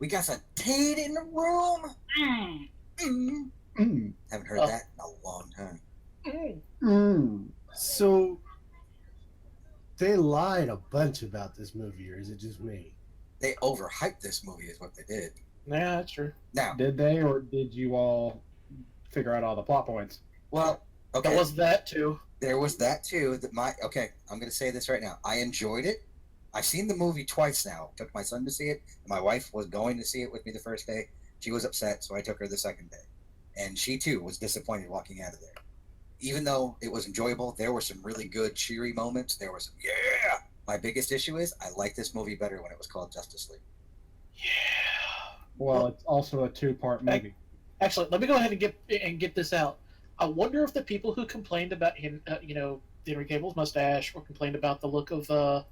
We got some Tate in the room. Mm. Haven't heard that in a long time. So they lied a bunch about this movie, or is it just me? They overhyped this movie, is what they did. Yeah, that's true. Now, Did they, or did you all figure out all the plot points? well, okay. There was that too. There was that too. I'm going to say this right now. I enjoyed it. I've seen the movie twice now. Took my son to see it. My wife was going to see it with me the first day. She was upset, so I took her the second day. And she too was disappointed walking out of there. Even though it was enjoyable, there were some really good cheery moments. There was some, yeah. My biggest issue is I liked this movie better when it was called Justice League. Yeah. Well, it's also a two-part movie. Actually, let me go ahead and get this out. I wonder if the people who complained about him, Henry Cable's mustache, or complained about the look of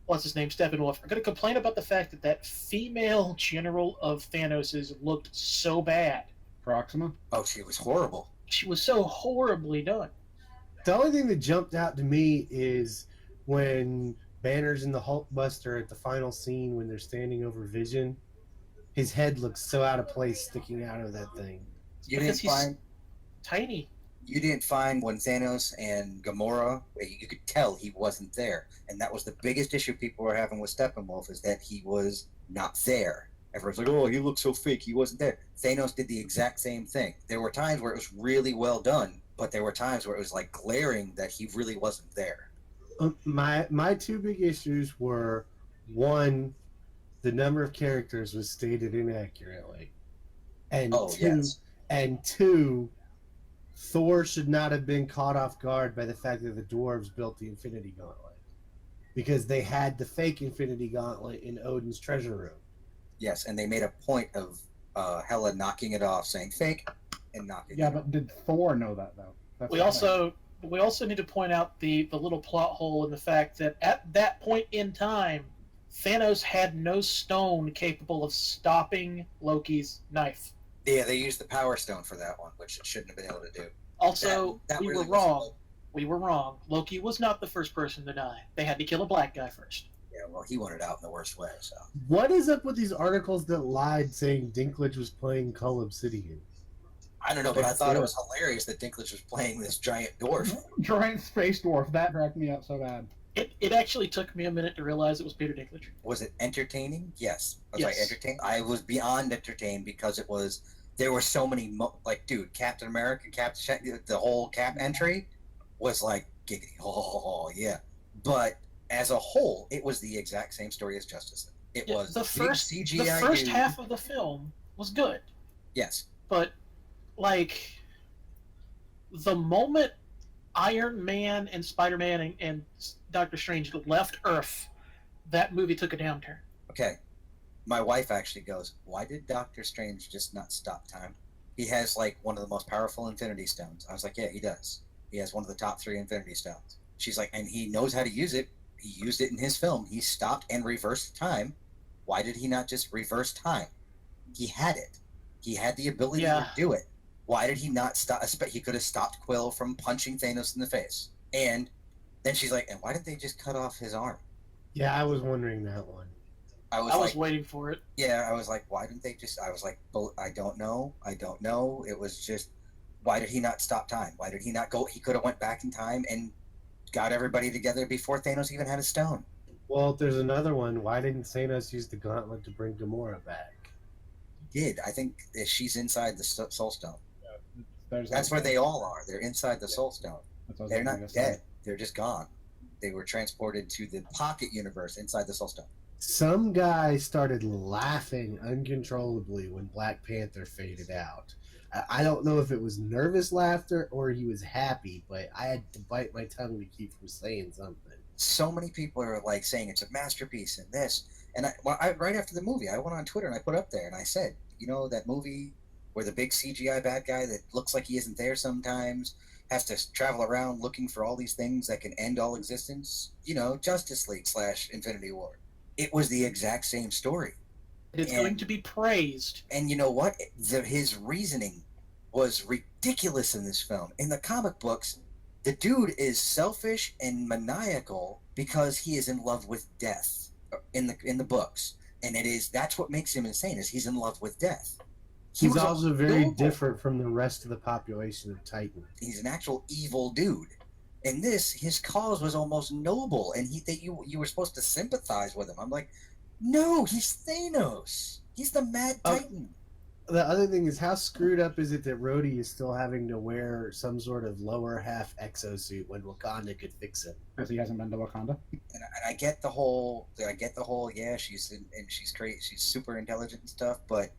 what's his name, Steppenwolf, are going to complain about the fact that that female general of Thanos's looked so bad. Proxima? Oh, she was horrible. She was so horribly done. The only thing that jumped out to me is when Banner's in the Hulkbuster at the final scene when they're standing over Vision. His head looks so out of place sticking out of that thing. You didn't find tiny. You didn't find when Thanos and Gamora, you could tell he wasn't there. And that was the biggest issue people were having with Steppenwolf, is that he was not there. Everyone's like, oh, he looks so fake, he wasn't there. Thanos did the exact same thing. There were times where it was really well done, but there were times where it was like glaring that he really wasn't there. My two big issues were, one, the number of characters was stated inaccurately. And two, Thor should not have been caught off guard by the fact that the dwarves built the Infinity Gauntlet, because they had the fake Infinity Gauntlet in Odin's treasure room. Yes, and they made a point of Hela knocking it off, saying fake, and knocking it off. Yeah, but did Thor know that, though? That's we also need to point out the little plot hole in the fact that at that point in time, Thanos had no stone capable of stopping Loki's knife. Yeah, they used the Power Stone for that one, which it shouldn't have been able to do. Also, that we really were wrong. We were wrong. Loki was not the first person to die. They had to kill a black guy first. Yeah, well, he wanted out in the worst way, so. What is up with these articles that lied saying Dinklage was playing Cull Obsidian? I don't know, but I thought it was hilarious that Dinklage was playing this giant dwarf. Giant space dwarf. That cracked me up so bad. It actually took me a minute to realize it was Peter Dinklage. Was it entertaining? Yes. Yes. Entertained? I was beyond entertained because there were so many, dude, Captain America, the whole Cap entry was like, giggity, oh, yeah. But as a whole, it was the exact same story as Justice League. It was the first CGI. The first half of the film was good. Yes. But, the moment Iron Man and Spider-Man and Doctor Strange left Earth, that movie took a downturn. Okay. My wife actually goes, why did Doctor Strange just not stop time? He has, one of the most powerful Infinity Stones. I was like, yeah, he does. He has one of the top 3 Infinity Stones. She's like, and he knows how to use it. He used it in his film. He stopped and reversed time. Why did he not just reverse time? He had it. He had the ability to do it. Why did he not stop? He could have stopped Quill from punching Thanos in the face. And then she's like, and why didn't they just cut off his arm? Yeah, I was wondering that one. I was waiting for it. Yeah, I was like, why didn't they just... I was like, I don't know. It was just, why did he not stop time? Why did he not go... He could have went back in time and got everybody together before Thanos even had a stone. Well, there's another one. Why didn't Thanos use the gauntlet to bring Gamora back? He did. I think she's inside the Soul Stone. Yeah, that's where they all are. They're inside the Soul Stone. They're not dead. They're just gone. They were transported to the pocket universe inside the Soul Stone. Some guy started laughing uncontrollably when Black Panther faded out. I don't know if it was nervous laughter or he was happy, but I had to bite my tongue to keep from saying something. So many people are saying it's a masterpiece and this. And right after the movie, I went on Twitter and I put up there and I said, that movie where the big CGI bad guy that looks like he isn't there sometimes has to travel around looking for all these things that can end all existence, Justice League / Infinity War. It was the exact same story. It's going to be praised. And you know what? His reasoning was ridiculous in this film. In the comic books, the dude is selfish and maniacal because he is in love with death in the books. And that's what makes him insane, is he's in love with death. He's also very different from the rest of the population of Titan. He's an actual evil dude. In this, his cause was almost noble, and you were supposed to sympathize with him. I'm like, no, he's Thanos. He's the Mad Titan. The other thing is, how screwed up is it that Rhodey is still having to wear some sort of lower half exosuit when Wakanda could fix it? Because he hasn't been to Wakanda. And I get the whole, yeah, she's great, she's super intelligent and stuff, but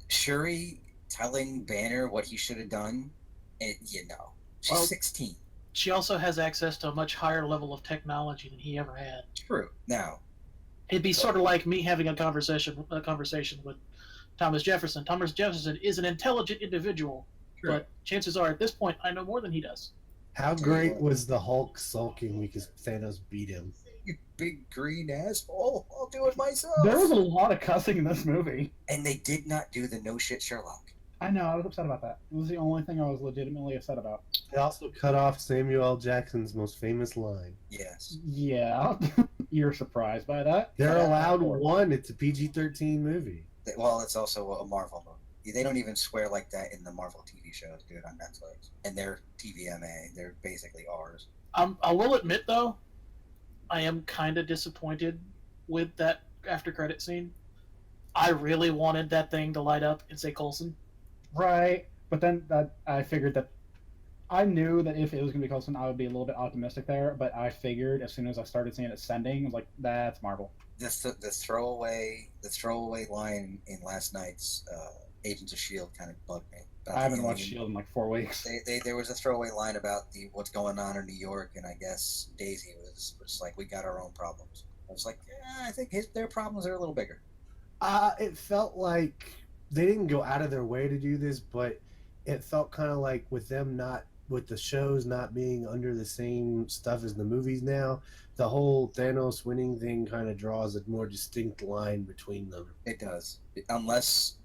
Shuri telling Banner what he should have done, and she's 16. She also has access to a much higher level of technology than he ever had. True. Now, it'd be sort of like me having a conversation with Thomas Jefferson. Thomas Jefferson is an intelligent individual, but chances are at this point I know more than he does. How great was the Hulk sulking because Thanos beat him? You big green asshole! I'll do it myself. There was a lot of cussing in this movie, and they did not do the no shit Sherlock. I know. I was upset about that. It was the only thing I was legitimately upset about. They also cut off Samuel L. Jackson's most famous line. Yes. Yeah. You're surprised by that? They're allowed one. It's a PG-13 movie. Well, it's also a Marvel movie. They don't even swear like that in the Marvel TV shows, dude, on Netflix. And they're TVMA. They're basically ours. I will admit, though, I am kind of disappointed with that after credit scene. I really wanted that thing to light up and say Coulson. Right, but then I figured that I knew that if it was going to be Coulson, I would be a little bit optimistic there. But I figured as soon as I started seeing it sending, I was like, "That's Marvel." The throwaway line in last night's Agents of S.H.I.E.L.D. kind of bugged me. I haven't watched S.H.I.E.L.D. in like 4 weeks. There was a throwaway line about what's going on in New York, and I guess Daisy was like, "We got our own problems." I was like, "Yeah, I think their problems are a little bigger." It felt like they didn't go out of their way to do this, but it felt kind of like with the shows not being under the same stuff as the movies now, the whole Thanos winning thing kind of draws a more distinct line between them. It does. Unless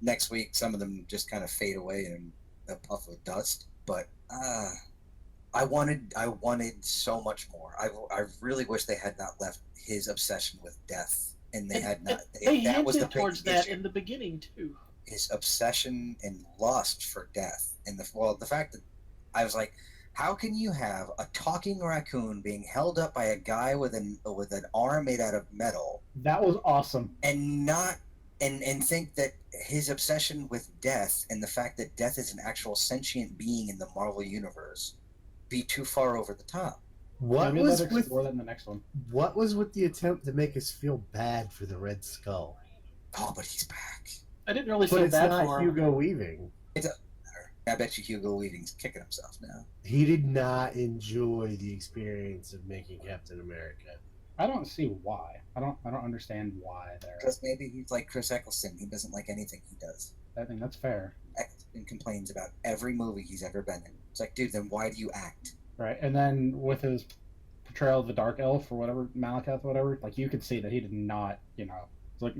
next week some of them just kind of fade away in a puff of dust. But I wanted so much more. I really wish they had not left his obsession with death. And they had not. They hinted towards that in the beginning too. His obsession and lust for death, and the fact that I was like, how can you have a talking raccoon being held up by a guy with an arm made out of metal? That was awesome. And think that his obsession with death and the fact that death is an actual sentient being in the Marvel universe be too far over the top. What was with that in the next one? What was with the attempt to make us feel bad for the Red Skull? Oh, but he's back. I didn't really feel bad for him. But it's not Hugo Weaving. It doesn't matter. I bet you Hugo Weaving's kicking himself now. He did not enjoy the experience of making Captain America. I don't see why. I don't understand why there. Because maybe he's like Chris Eccleston. He doesn't like anything he does. I think that's fair. Eccleston complains about every movie he's ever been in. It's like, dude, then why do you act? Right, and then with his portrayal of the Dark Elf or whatever, Malekith, whatever, like you could see that he did not, it's like,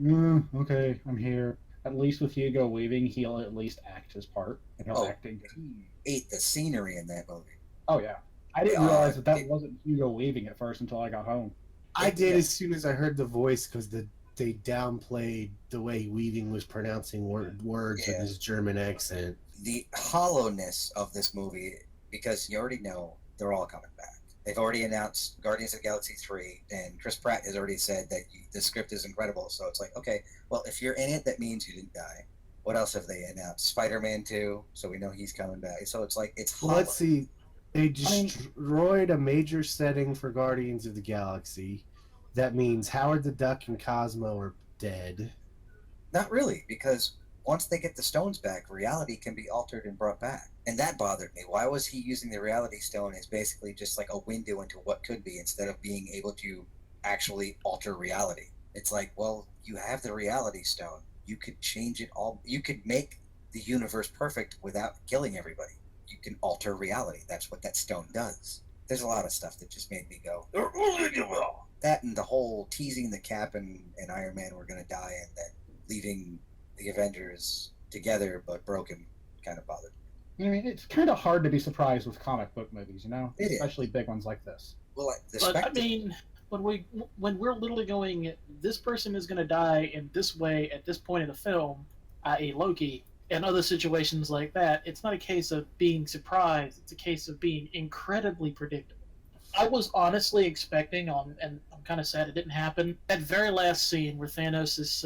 okay, I'm here. At least with Hugo Weaving, he'll at least act his part, and he'll act good. He ate the scenery in that movie. Oh yeah, I didn't realize that wasn't Hugo Weaving at first until I got home. I did as soon as I heard the voice because they downplayed the way Weaving was pronouncing words with his German accent. The hollowness of this movie, because you already know they're all coming back. They've already announced Guardians of the Galaxy 3, and Chris Pratt has already said that the script is incredible. So it's like, okay, well, if you're in it, that means you didn't die. What else have they announced? Spider-Man 2, so we know he's coming back. So it's like, it's hollow. Let's see. They destroyed a major setting for Guardians of the Galaxy. That means Howard the Duck and Cosmo are dead. Not really, because once they get the stones back, reality can be altered and brought back. And that bothered me. Why was he using the reality stone as basically just like a window into what could be instead of being able to actually alter reality? It's like, well, you have the reality stone. You could change it all. You could make the universe perfect without killing everybody. You can alter reality. That's what that stone does. There's a lot of stuff that just made me go, that and the whole teasing the Cap and Iron Man were going to die and then leaving the Avengers together but broken kind of bothered me. I mean, it's kind of hard to be surprised with comic book movies, It especially big ones like this. Well, but I mean, when we're literally going, this person is going to die in this way at this point in the film, i.e. Loki, and other situations like that, it's not a case of being surprised. It's a case of being incredibly predictable. I was honestly expecting and I'm kind of sad it didn't happen. That very last scene where Thanos is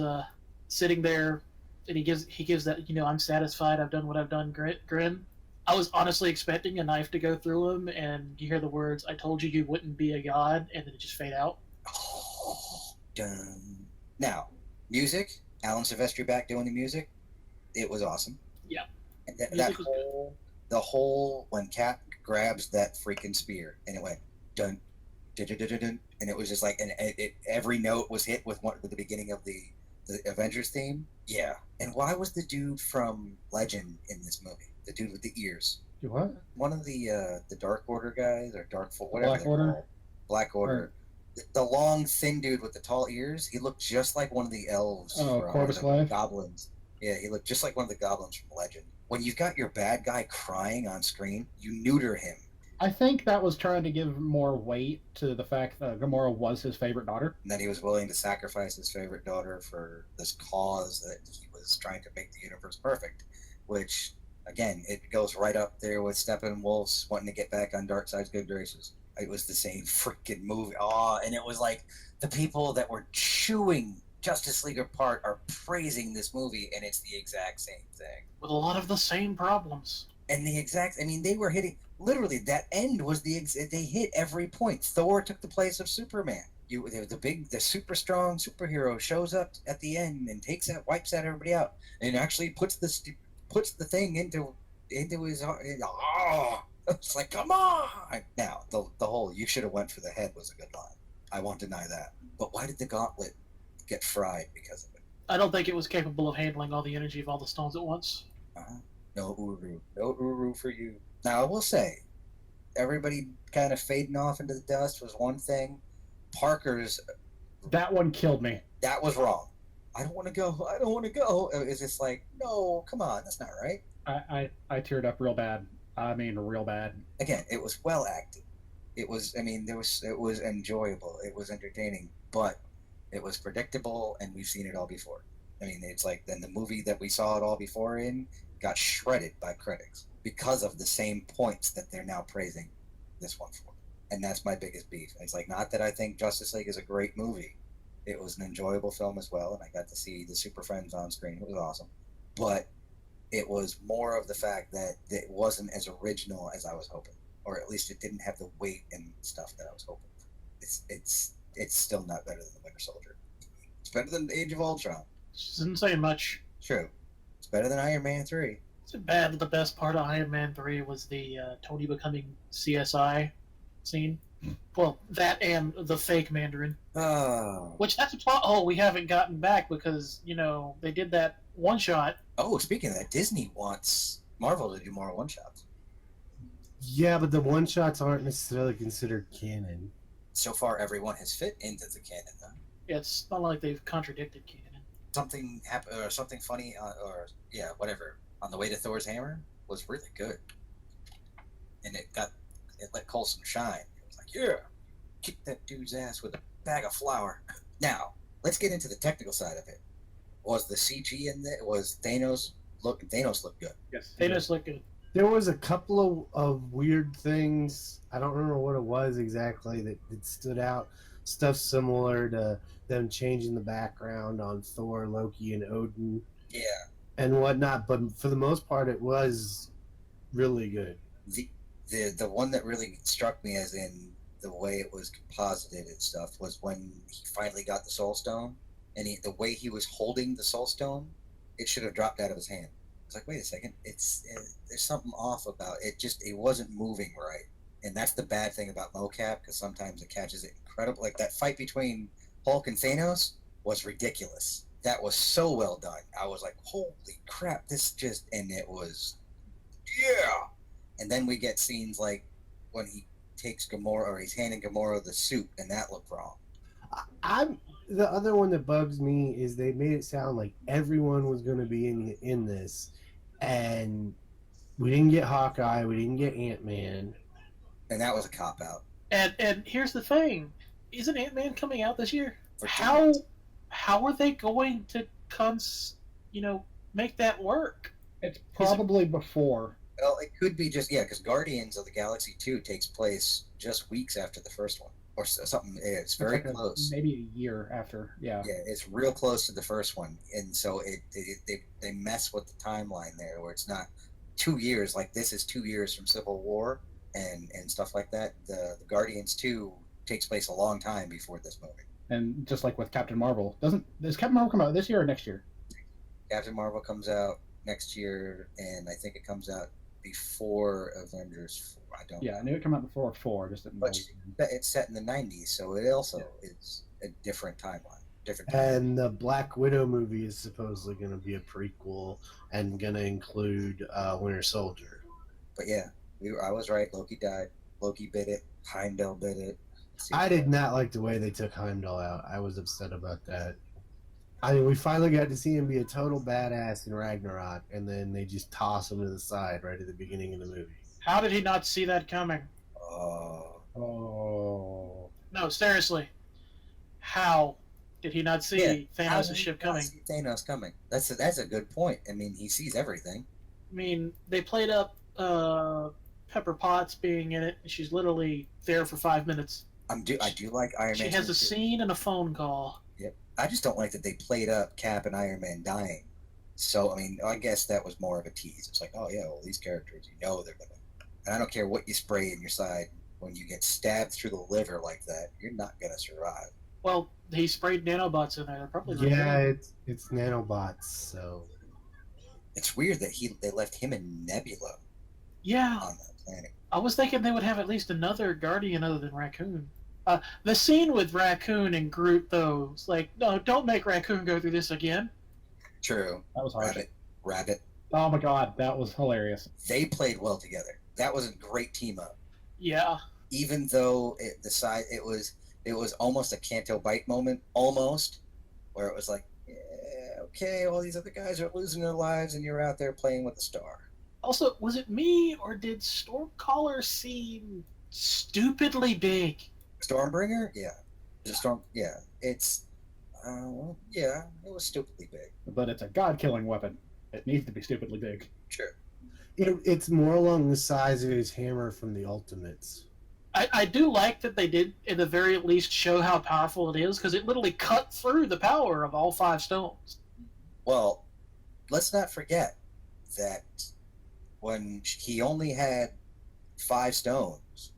sitting there, and he gives that I'm satisfied, I've done what I've done grin. I was honestly expecting a knife to go through him, and you hear the words, "I told you you wouldn't be a god," and then it just fade out. Oh, dun. Now, music. Alan Silvestri back doing the music. It was awesome. Yeah, And the whole when Cap grabs that freaking spear and it went dun dun dun dun dun, dun and it was just like every note was hit with the beginning of the Avengers theme. Yeah. And why was the dude from Legend in this movie? The dude with the ears. What? One of the Dark Order guys or whatever. Black Order. Black Order. The long, thin dude with the tall ears. He looked just like one of the elves. Oh, Corvus Glaive. Goblins. Yeah, he looked just like one of the goblins from Legend. When you've got your bad guy crying on screen, you neuter him. I think that was trying to give more weight to the fact that Gamora was his favorite daughter. And that he was willing to sacrifice his favorite daughter for this cause that he was trying to make the universe perfect. Which, again, it goes right up there with Steppenwolf's wanting to get back on Darkseid's good graces. It was the same freaking movie. Oh, and it was like the people that were chewing Justice League apart are praising this movie, and it's the exact same thing. With a lot of the same problems. And they were hitting, literally, that end was they hit every point. Thor took the place of Superman. The super strong superhero shows up at the end and wipes out everybody out, and actually puts the thing into his heart. Oh, it's like, come on! Now, the whole "you should have went for the head" was a good line. I won't deny that. But why did the gauntlet get fried because of it? I don't think it was capable of handling all the energy of all the stones at once. No Uru for you. Now I will say, everybody kind of fading off into the dust was one thing. Parker's That one killed me. that was wrong. I don't want to go. I don't want to go. It's just like, no, come on, that's not right. I teared up real bad. I mean, real bad. Again, it was well acted. It was. I mean, it was enjoyable. It was entertaining, but it was predictable, and we've seen it all before. I mean, it's like then the movie that we saw it all before in got shredded by critics because of the same points that they're now praising this one for. And that's my biggest beef. It's like, not that I think Justice League is a great movie. It was an enjoyable film as well, and I got to see the Super Friends on screen. It was awesome. But it was more of the fact that it wasn't as original as I was hoping. Or at least it didn't have the weight and stuff that I was hoping for. It's still not better than The Winter Soldier. It's better than Age of Ultron. Isn't saying much. True. It's better than Iron Man 3. It's bad that the best part of Iron Man 3 was the Tony becoming CSI scene. Well, that and the fake Mandarin. Oh. Which, that's a plot hole we haven't gotten back because, they did that one shot. Oh, speaking of that, Disney wants Marvel to do more one-shots. Yeah, but the one-shots aren't necessarily considered canon. So far, everyone has fit into the canon, though. Yeah, it's not like they've contradicted canon. Something happened, or something funny, whatever, on the way to Thor's hammer was really good, and it let Coulson shine. It was like, yeah, kick that dude's ass with a bag of flour. Now, let's get into the technical side of it. Was the CG in there? Was Thanos looked good? Yes. Thanos looked good. There was a couple of weird things. I don't remember what it was exactly that stood out. Stuff similar to them changing the background on Thor, Loki, and Odin. Yeah. And whatnot. But for the most part, it was really good. The one that really struck me, as in the way it was composited and stuff, was when he finally got the Soul Stone, and the way he was holding the Soul Stone, it should have dropped out of his hand. It's like, wait a second, there's something off about it. It wasn't moving right, and that's the bad thing about mocap, because sometimes it catches it incredible. Like that fight between Hulk and Thanos was ridiculous. That was so well done. I was like, holy crap, and it was, yeah. And then we get scenes like when he takes Gamora, or he's handing Gamora the suit, and that looked wrong. The other one that bugs me is they made it sound like everyone was going to be in this, and we didn't get Hawkeye, we didn't get Ant-Man, and that was a cop out. And here's the thing, isn't Ant-Man coming out this year? For How are they going to make that work? It's probably before. Well, it could be just because Guardians of the Galaxy 2 takes place just weeks after the first one, or something. It's very like close. Maybe a year after. Yeah. Yeah, it's real close to the first one, and so they mess with the timeline there, where it's not 2 years. Like this is 2 years from Civil War and stuff like that. The Guardians 2 takes place a long time before this movie. And just like with Captain Marvel, does Captain Marvel come out this year or next year? Captain Marvel comes out next year, and I think it comes out before Avengers 4. I don't know. I knew it came out before 4, just didn't know. But it's set in the 90s, so it also is a different timeline. And the Black Widow movie is supposedly going to be a prequel and going to include Winter Soldier. But yeah, I was right. Loki died. Loki bit it. Heimdall bit it. I did not like the way they took Heimdall out. I was upset about that. I mean, we finally got to see him be a total badass in Ragnarok, and then they just toss him to the side right at the beginning of the movie. How did he not see that coming? Oh. No, seriously. How did he not see Thanos' ship coming? Thanos coming. That's a good point. I mean, he sees everything. I mean, they played up Pepper Potts being in it. She's literally there for 5 minutes. I do like Iron Man. She has a scene and a phone call. Yep. I just don't like that they played up Cap and Iron Man dying. So, I mean, I guess that was more of a tease. It's like, oh, yeah, well, these characters, they're going to. And I don't care what you spray in your side. When you get stabbed through the liver like that, you're not going to survive. Well, he sprayed nanobots in there. They're probably it's nanobots, so. It's weird that they left him and Nebula on that planet. I was thinking they would have at least another Guardian other than Raccoon. The scene with Raccoon and Groot, though, it's like, no, don't make Raccoon go through this again. True. That was harsh. Rabbit. Oh my god, that was hilarious. They played well together. That was a great team up. Yeah. Even though it was almost a Canto Bite moment, almost, where it was like, yeah, okay, all these other guys are losing their lives, and you're out there playing with the star. Also, was it me, or did Stormcaller seem stupidly big? Stormbringer? Yeah. Yeah. It's, yeah, it was stupidly big. But it's a god-killing weapon. It needs to be stupidly big. Sure. It's more along the size of his hammer from the Ultimates. I do like that they did, at the very least, show how powerful it is, because it literally cut through the power of all 5 stones. Well, let's not forget that when he only had 5 stones,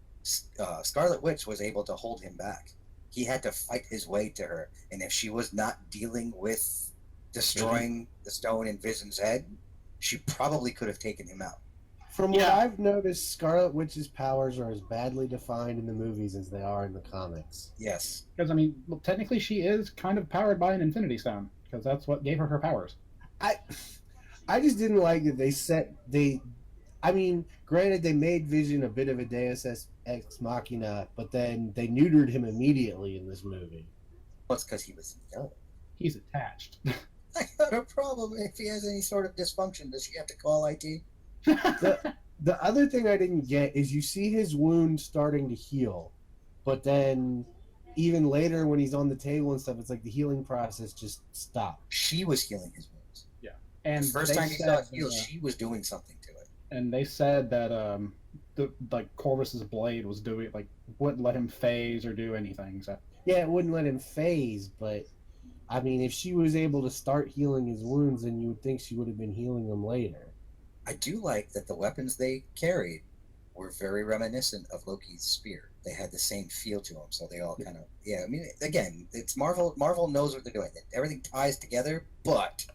Scarlet Witch was able to hold him back. He had to fight his way to her, and if she was not dealing with destroying the stone in Vision's head, she probably could have taken him out. From what I've noticed, Scarlet Witch's powers are as badly defined in the movies as they are in the comics. Yes. Because, I mean, technically she is kind of powered by an Infinity Stone, because that's what gave her powers. I just didn't like that I mean, granted, they made Vision a bit of a Deus Ex Machina, but then they neutered him immediately in this movie. Well, it's because he was young. He's attached. I got a problem. If he has any sort of dysfunction, does she have to call IT? The other thing I didn't get is you see his wound starting to heal, but then even later when he's on the table and stuff, it's like the healing process just stopped. She was healing his wounds. Yeah. And the first time he saw it heal, she was doing something to it. And they said that Corvus's blade was wouldn't let him phase or do anything. So. Yeah, it wouldn't let him phase, but I mean, if she was able to start healing his wounds, then you would think she would have been healing them later. I do like that the weapons they carried were very reminiscent of Loki's spear. They had the same feel to them, so they all kind of, I mean, again, it's Marvel. Marvel knows what they're doing. Everything ties together, but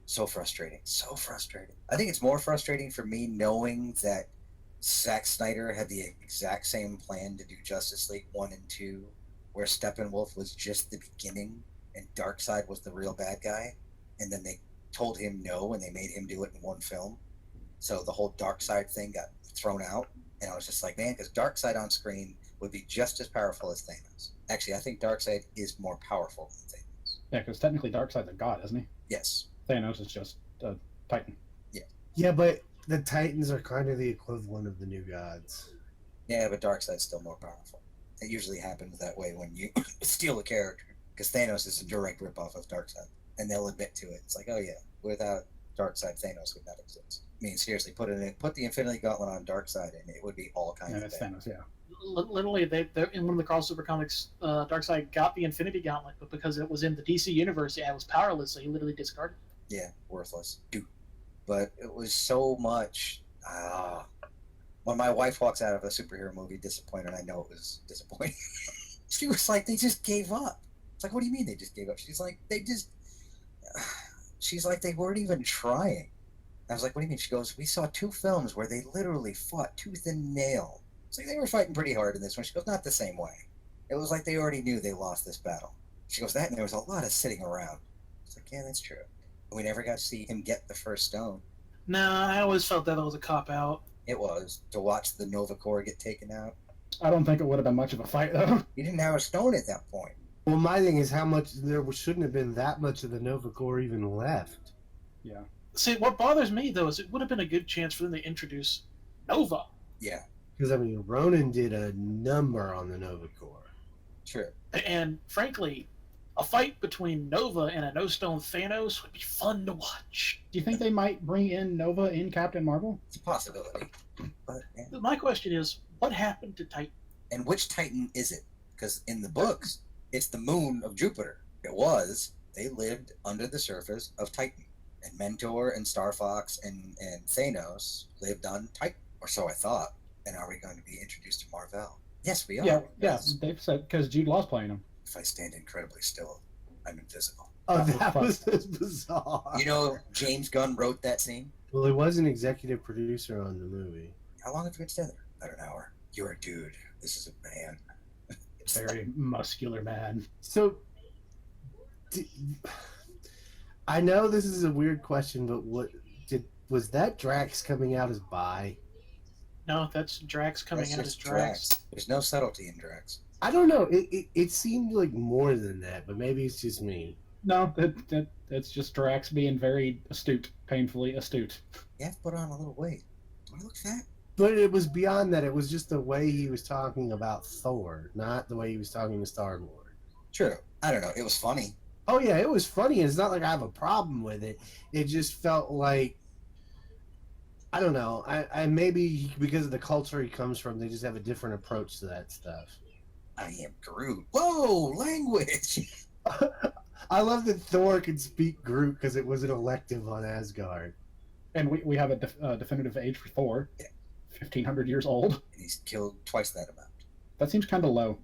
so frustrating. So frustrating. I think it's more frustrating for me knowing that Zack Snyder had the exact same plan to do Justice League 1 and 2, where Steppenwolf was just the beginning and Darkseid was the real bad guy, and then they told him no and they made him do it in one film. So the whole Darkseid thing got thrown out, and I was just like, man, because Darkseid on screen would be just as powerful as Thanos. Actually, I think Darkseid is more powerful than Thanos. Yeah, because technically Darkseid's a god, isn't he? Yes. Thanos is just a Titan. Yeah. Yeah, but the Titans are kind of the equivalent of the new gods. Yeah, but Darkseid's still more powerful. It usually happens that way when you steal a character, because Thanos is a direct ripoff of Darkseid, and they'll admit to it. It's like, oh yeah, without Darkseid, Thanos would not exist. I mean, seriously, put the Infinity Gauntlet on Darkseid, and it would be all kinds of that's bad. Thanos, yeah. Literally, they're in one of the crossover comics. Darkseid got the Infinity Gauntlet, but because it was in the DC universe, it was powerless, so he literally discarded it. Yeah, worthless. But it was so much. When my wife walks out of a superhero movie disappointed, I know it was disappointing. She was like, they just gave up. It's like, what do you mean they just gave up? She's like, she's like, they weren't even trying. I was like, what do you mean? She goes, we saw 2 films where they literally fought tooth and nail. It's like, they were fighting pretty hard in this one. She goes, not the same way. It was like they already knew they lost this battle. She goes, that, and there was a lot of sitting around. It's like, yeah, that's true. We never got to see him get the first stone. Nah, I always felt that was a cop-out. It was. To watch the Nova Corps get taken out. I don't think it would have been much of a fight, though. He didn't have a stone at that point. Well, my thing is how much there shouldn't have been that much of the Nova Corps even left. Yeah. See, what bothers me, though, is it would have been a good chance for them to introduce Nova. Yeah. Because, I mean, Ronan did a number on the Nova Corps. True. And, frankly, a fight between Nova and a no-stone Thanos would be fun to watch. Do you think they might bring in Nova in Captain Marvel? It's a possibility. But, yeah. My question is, what happened to Titan? And which Titan is it? Because in the books, it's the moon of Jupiter. It was. They lived under the surface of Titan. And Mentor and Star Fox and Thanos lived on Titan. Or so I thought. And are we going to be introduced to Marvel? Yes, we are. Yeah, Yes. they've said, because Jude Law's playing him. If I stand incredibly still, I'm invisible. Oh, That that was was bizarre. You know, James Gunn wrote that scene. Well, he was an executive producer on the movie. How long have you been together? About an hour. You're a dude. This is a man. Very muscular man. So, I know this is a weird question, but was that Drax coming out as bi? No, that's Drax coming That's out as just Drax. There's no subtlety in Drax. I don't know. It seemed like more than that, but maybe it's just me. No, that's just Drax being very astute, painfully astute. You have to put on a little weight. Do I look fat? But it was beyond that. It was just the way he was talking about Thor, not the way he was talking to Star-Lord. True. I don't know. It was funny. Oh, yeah, it was funny. It's not like I have a problem with it. It just felt like, I don't know. I maybe because of the culture he comes from, they just have a different approach to that stuff. I am Groot. Whoa, language. I love that Thor could speak Groot because it was an elective on Asgard. And we have a definitive age for Thor. Yeah. 1,500 years old. And he's killed twice that amount. That seems kind of low.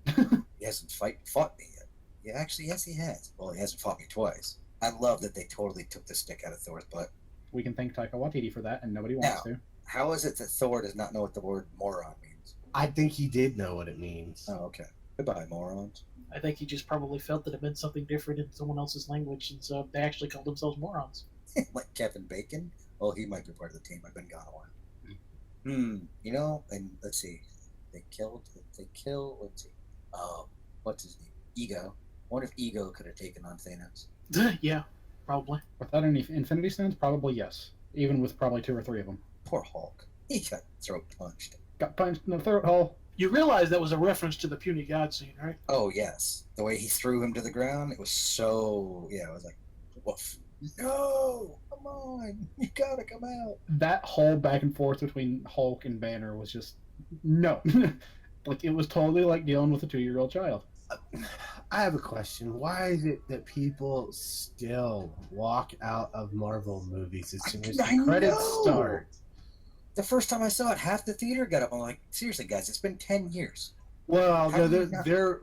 He hasn't fought me yet. Yeah, actually, yes, he has. Well, he hasn't fought me twice. I love that they totally took the stick out of Thor's butt. We can thank Taika Waititi for that, and nobody wants to. How is it that Thor does not know what the word moron means? I think he did know what it means. Oh, okay. Goodbye, morons. I think he just probably felt that it meant something different in someone else's language, and so they actually called themselves morons. Like Kevin Bacon? Oh, he might be part of the team. I've been gone a while. You know, and let's see. Let's see. What's his name? Ego. I wonder if Ego could have taken on Thanos. Yeah, probably. Without any Infinity Stones, probably yes. Even with probably 2 or 3 of them. Poor Hulk. He got throat punched. Got punched in the throat hole. You realize that was a reference to the puny god scene, right? Oh, yes. The way he threw him to the ground, it was so... Yeah, it was like, woof. No! Come on! You gotta come out! That whole back and forth between Hulk and Banner was just... No. Like, it was totally like dealing with a 2-year-old child. I have a question. Why is it that people still walk out of Marvel movies as soon as the credits start? The first time I saw it, half the theater got up. I'm like, seriously, guys, it's been 10 years. Well, How no, do you not- there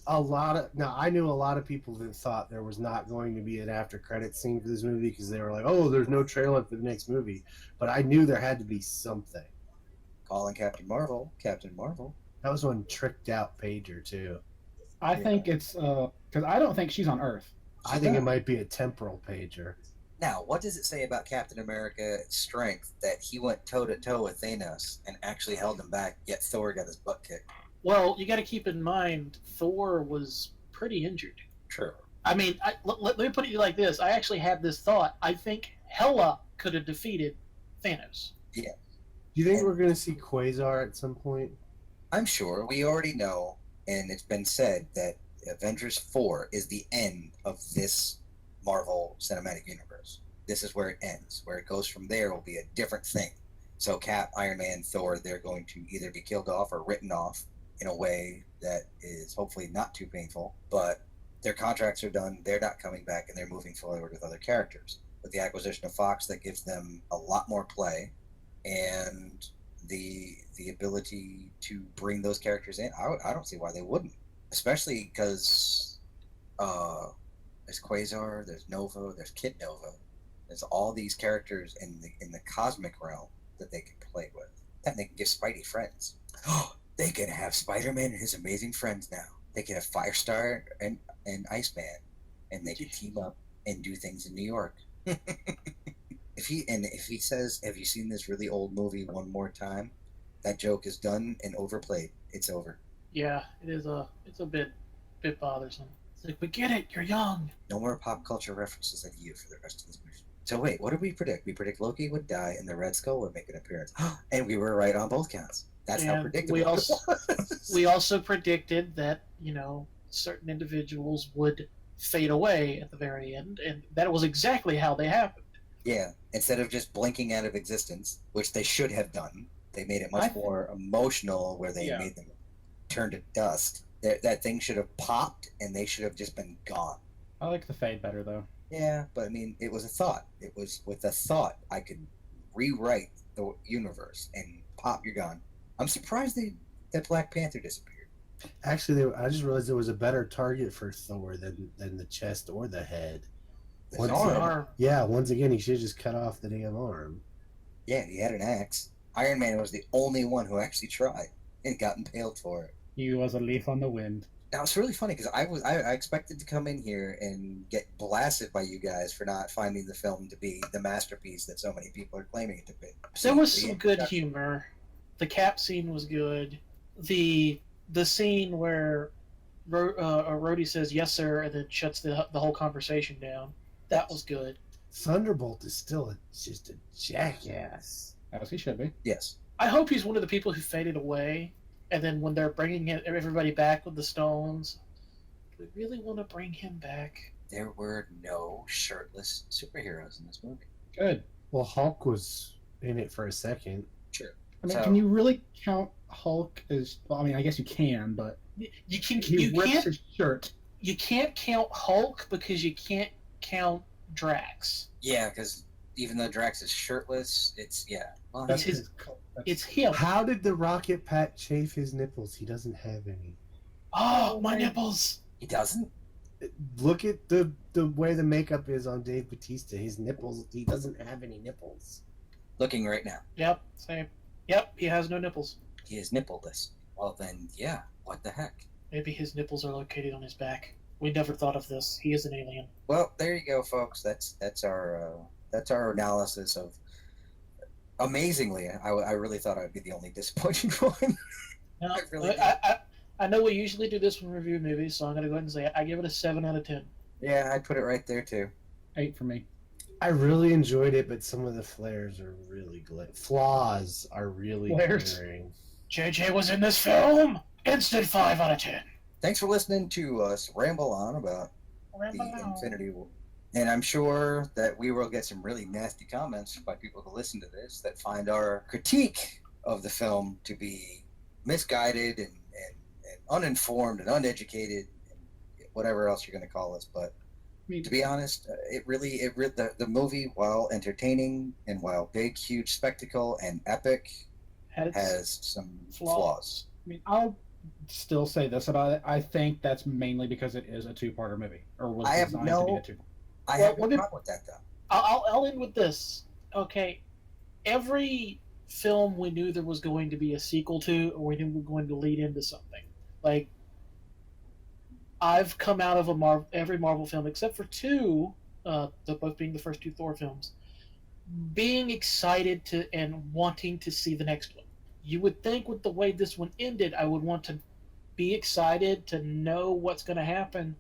a lot of... Now, I knew a lot of people that thought there was not going to be an after-credits scene for this movie because they were like, oh, there's no trailer for the next movie. But I knew there had to be something. Calling Captain Marvel. That was one tricked-out pager, too. I think it's... Because I don't think she's on Earth. I think it might be a temporal pager. Now, what does it say about Captain America's strength that he went toe-to-toe with Thanos and actually held him back, yet Thor got his butt kicked? Well, you got to keep in mind, Thor was pretty injured. True. I mean, let me put it like this. I actually had this thought. I think Hela could have defeated Thanos. Do you think we're going to see Quasar at some point? I'm sure we already know, and it's been said that Avengers 4 is the end of this Marvel Cinematic Universe. This is where it ends. Where it goes from there will be a different thing. So Cap, Iron Man, Thor, they're going to either be killed off or written off in a way that is hopefully not too painful, but their contracts are done, they're not coming back, and they're moving forward with other characters. With the acquisition of Fox, that gives them a lot more play, and the ability to bring those characters in. I don't see why they wouldn't, especially because there's Quasar, there's Nova, there's Kid Nova, there's all these characters in the cosmic realm that they can play with, and they can give Spidey friends. They can have Spider-Man and his amazing friends now. They can have Firestar and Iceman, and they can team up and do things in New York. If he says, "Have you seen this really old movie one more time?" That joke is done and overplayed. It's over. Yeah, it's a bit bothersome. It's like, we get it, you're young. No more pop culture references of you for the rest of this movie. So wait, what did we predict? We predict Loki would die and the Red Skull would make an appearance. And we were right on both counts. That's how predictable it was. We also predicted that, certain individuals would fade away at the very end, and that was exactly how they happened. Yeah, instead of just blinking out of existence, which they should have done, they made it much more emotional, where they made them turn to dust. That thing should have popped, and they should have just been gone. I like the fade better, though. Yeah, but I mean, it was a thought. It was with a thought I could rewrite the universe, and pop, you're gone. I'm surprised that Black Panther disappeared. Actually, I just realized there was a better target for Thor than the chest or the head. The arm. Yeah, once again, he should have just cut off the damn arm. Yeah, he had an axe. Iron Man was the only one who actually tried and got impaled for it. He was a leaf on the wind. Now it's really funny because I expected to come in here and get blasted by you guys for not finding the film to be the masterpiece that so many people are claiming it to be. There was some good humor. The Cap scene was good. The scene where Rhodey says yes sir and then shuts the whole conversation down, that was good. Thunderbolt is still just a jackass, as he should be. Yes, I hope he's one of the people who faded away, and then when they're bringing everybody back with the stones, do we really want to bring him back? There were no shirtless superheroes in this movie. Good. Well, Hulk was in it for a second. Sure. I mean, can you really count Hulk as? Well, I mean, I guess you can, but you can. He rips his shirt. You can't count Hulk because you can't count Drax. Yeah, because even though Drax is shirtless, it's Well, it's him. How did the Rocket Pat chafe his nipples? He doesn't have any. Oh, my nipples! He doesn't. Look at the way the makeup is on Dave Bautista. His nipples. He doesn't have any nipples. Looking right now. Yep. Same. Yep. He has no nipples. He is nippleless. Well then, yeah. What the heck? Maybe his nipples are located on his back. We never thought of this. He is an alien. Well, there you go, folks. That's our analysis of. Amazingly, I really thought I'd be the only disappointing one. No, really I know we usually do this when we review movies, so I'm gonna go ahead and say I give it a 7 out of 10. Yeah, I'd put it right there too. 8 for me. I really enjoyed it, but some of the flaws are really flaws are really glaring. JJ was in this film. Instant 5 out of 10. Thanks for listening to us ramble on about the Infinity War. And I'm sure that we will get some really nasty comments by people who listen to this that find our critique of the film to be misguided and uninformed and uneducated and whatever else you're going to call us. But to be honest, the movie, while entertaining and while big, huge spectacle and epic, has some flaws. I mean, I'll still say this about it. I think that's mainly because it is a two-parter movie, or was designed to be a two-parter. I have no problem with that, though. I'll end with this. Okay, every film we knew there was going to be a sequel to, or we knew we were going to lead into something. Like, I've come out of every Marvel film except for 2, both being the first 2 Thor films, being excited to and wanting to see the next one. You would think with the way this one ended, I would want to be excited to know what's going to happen,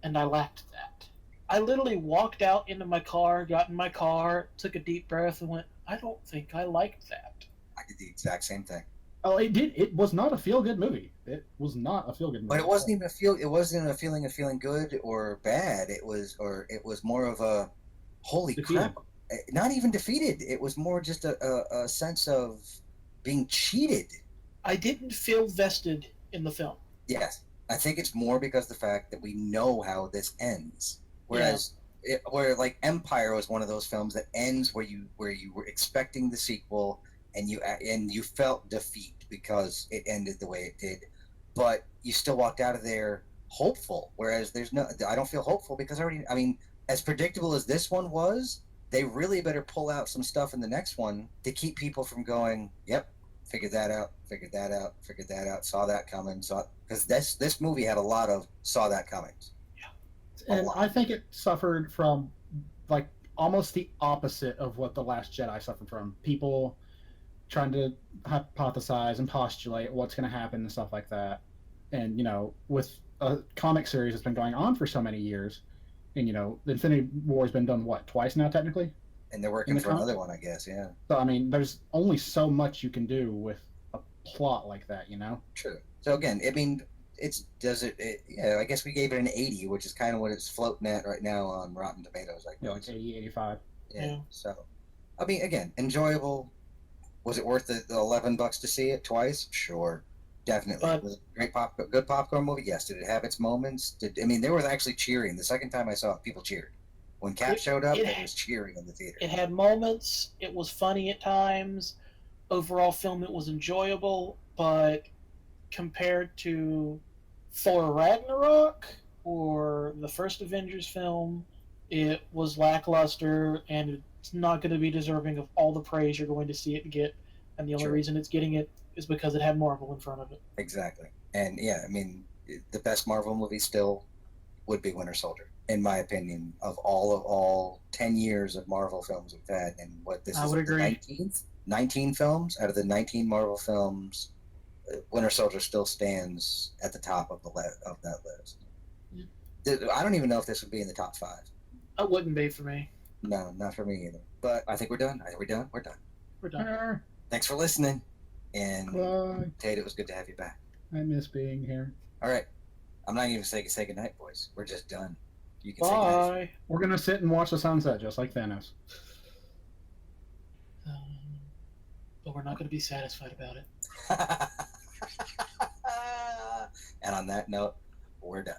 and I lacked that. I literally walked out into my car, got in my car, took a deep breath, and went, I don't think I liked that. I did the exact same thing. Oh, it did. It was not a feel good movie. It was not a feel good movie. But it wasn't even a feel. It wasn't a feeling of feeling good or bad. It was more of a holy Defeated. crap. Not even defeated. It was more just a sense of being cheated. I didn't feel vested in the film. Yes, I think it's more because of the fact that we know how this ends. Whereas, where like Empire was one of those films that ends where you were expecting the sequel and you felt defeat because it ended the way it did, but you still walked out of there hopeful. Whereas I don't feel hopeful because I mean, as predictable as this one was, they really better pull out some stuff in the next one to keep people from going, yep, figured that out, figured that out, figured that out, saw that coming, because this movie had a lot of saw that coming. And I think it suffered from like almost the opposite of what The Last Jedi suffered from. People trying to hypothesize and postulate what's going to happen and stuff like that. And, you know, with a comic series that's been going on for so many years, and, you know, the Infinity War has been done, what, twice now, technically? And they're working for another one, I guess, yeah. So, I mean, there's only so much you can do with a plot like that, you know? True. So, again, I mean, yeah, I guess we gave it an 80, which is kind of what it's floating at right now on Rotten Tomatoes, I guess. Yeah, like 80, 85. Yeah. So, I mean, again, enjoyable. Was it worth the $11 to see it twice? Sure, definitely. Was it a good popcorn movie? Yes. Did it have its moments? There was actually cheering. The second time I saw it, people cheered. When Cap showed up, there was cheering in the theater. It had moments. It was funny at times. Overall film, it was enjoyable, but compared to Thor Ragnarok or the first Avengers film, it was lackluster, and it's not going to be deserving of all the praise you're going to see it get. And the only reason it's getting it is because it had Marvel in front of it. Exactly. And yeah, I mean, the best Marvel movie still would be Winter Soldier, in my opinion, of all 10 years of Marvel films we've had. And what this is, the 19 films out of the 19 Marvel films, Winter Soldier still stands at the top of that list. I don't even know if this would be in the top 5. It wouldn't be for me. No, not for me either. But I think we're done. We're done. We're done. Thanks for listening. And Tate, it was good to have you back. I miss being here. All right. I'm not even saying say goodnight, boys. We're just done. You can say goodnight. We're going to sit and watch the sunset just like Thanos. But we're not going to be satisfied about it. And on that note, we're done.